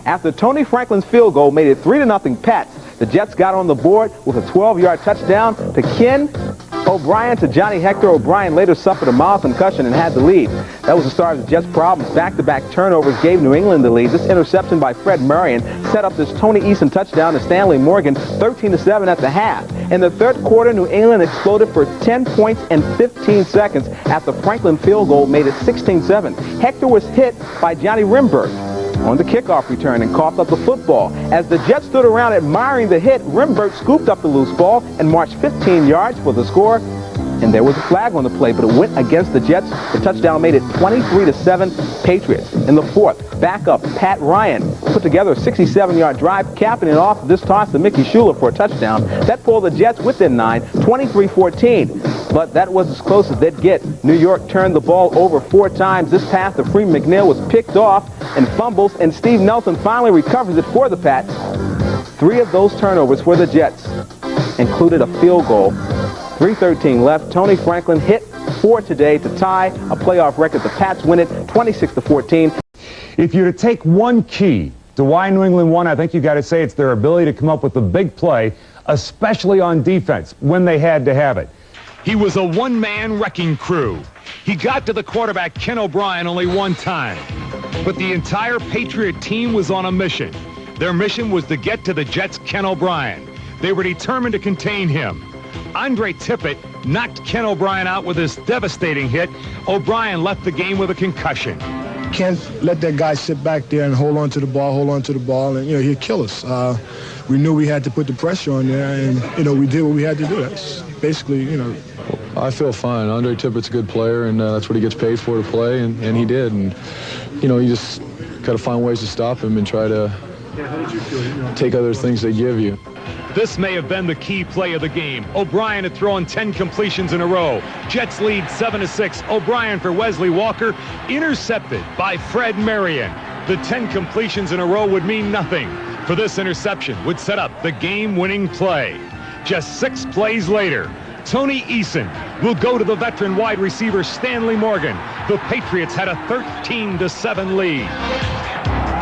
After Tony Franklin's field goal made it 3-0 Pats, the Jets got on the board with a 12-yard touchdown to Ken O'Brien to Johnny Hector. O'Brien later suffered a mild concussion and had the lead. That was the start of the Jets' problems. Back-to-back turnovers gave New England the lead. This interception by Fred Marion set up this Tony Eason touchdown to Stanley Morgan, 13-7 at the half. In the third quarter, New England exploded for 10 points in 15 seconds after Franklin field goal made it 16-7. Hector was hit by Johnny Rimberg on the kickoff return and coughed up the football. As the Jets stood around admiring the hit, Rimberg scooped up the loose ball and marched 15 yards for the score. And there was a flag on the play, but it went against the Jets. The touchdown made it 23-7 Patriots. In the fourth, backup Pat Ryan put together a 67-yard drive, capping it off this toss to Mickey Schuler for a touchdown. That pulled the Jets within 9, 23-14. But that was as close as they'd get. New York turned the ball over 4 times. This pass to Freeman McNeil was picked off and fumbles, and Steve Nelson finally recovers it for the Pats. 3 of those turnovers for the Jets included a field goal. 3:13 left. Tony Franklin hit 4 today to tie a playoff record. The Pats win it 26-14. If you're to take one key to why New England won, I think you got to say it's their ability to come up with the big play, especially on defense when they had to have it. He was a one-man wrecking crew. He got to the quarterback, Ken O'Brien, only one time. But the entire Patriot team was on a mission. Their mission was to get to the Jets' Ken O'Brien. They were determined to contain him. Andre Tippett knocked Ken O'Brien out with this devastating hit. O'Brien left the game with a concussion. Can't let that guy sit back there and hold on to the ball, and, he'd kill us. We knew we had to put the pressure on there, and, we did what we had to do. That's basically, I feel fine. Andre Tippett's a good player, and that's what he gets paid for to play, and he did. And, you just got to find ways to stop him and try to take other things they give you. This may have been the key play of the game. O'Brien had thrown 10 completions in a row. Jets lead 7-6. O'Brien for Wesley Walker, intercepted by Fred Marion. The 10 completions in a row would mean nothing, for this interception would set up the game-winning play. Just 6 plays later, Tony Eason will go to the veteran wide receiver Stanley Morgan. The Patriots had a 13-7 lead.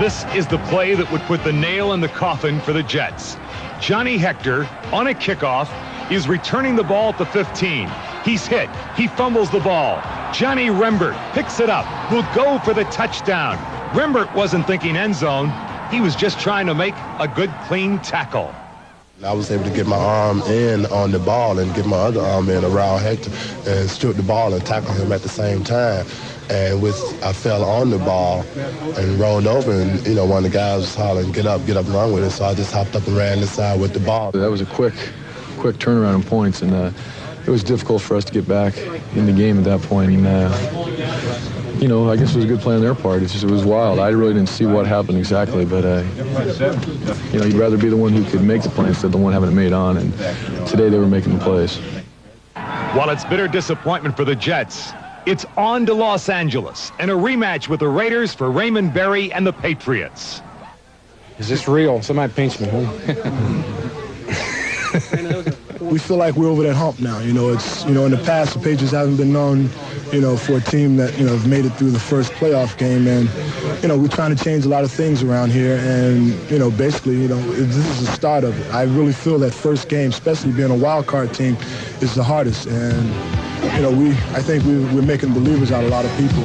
This is the play that would put the nail in the coffin for the Jets. Johnny Hector, on a kickoff, is returning the ball at the 15. He's hit. He fumbles the ball. Johnny Rembert picks it up. Will go for the touchdown. Rembert wasn't thinking end zone. He was just trying to make a good, clean tackle. I was able to get my arm in on the ball and get my other arm in around Hector and strip the ball and tackle him at the same time. And I fell on the ball and rolled over, and one of the guys was hollering, get up and run with it. So I just hopped up and ran inside with the ball. That was a quick turnaround in points, and it was difficult for us to get back in the game at that point. And I guess it was a good play on their part. It was wild. I really didn't see what happened exactly, but you'd rather be the one who could make the play instead of the one having it made on. And today they were making the plays. While it's bitter disappointment for the Jets, it's on to Los Angeles and a rematch with the Raiders for Raymond Berry and the Patriots. Is this real? Somebody pinch me, We feel like we're over that hump now. It's in the past the Patriots haven't been known, for a team that have made it through the first playoff game, and we're trying to change a lot of things around here, and basically, this is the start of it. I really feel that first game, especially being a wild card team, is the hardest, and I think we're making believers out of a lot of people.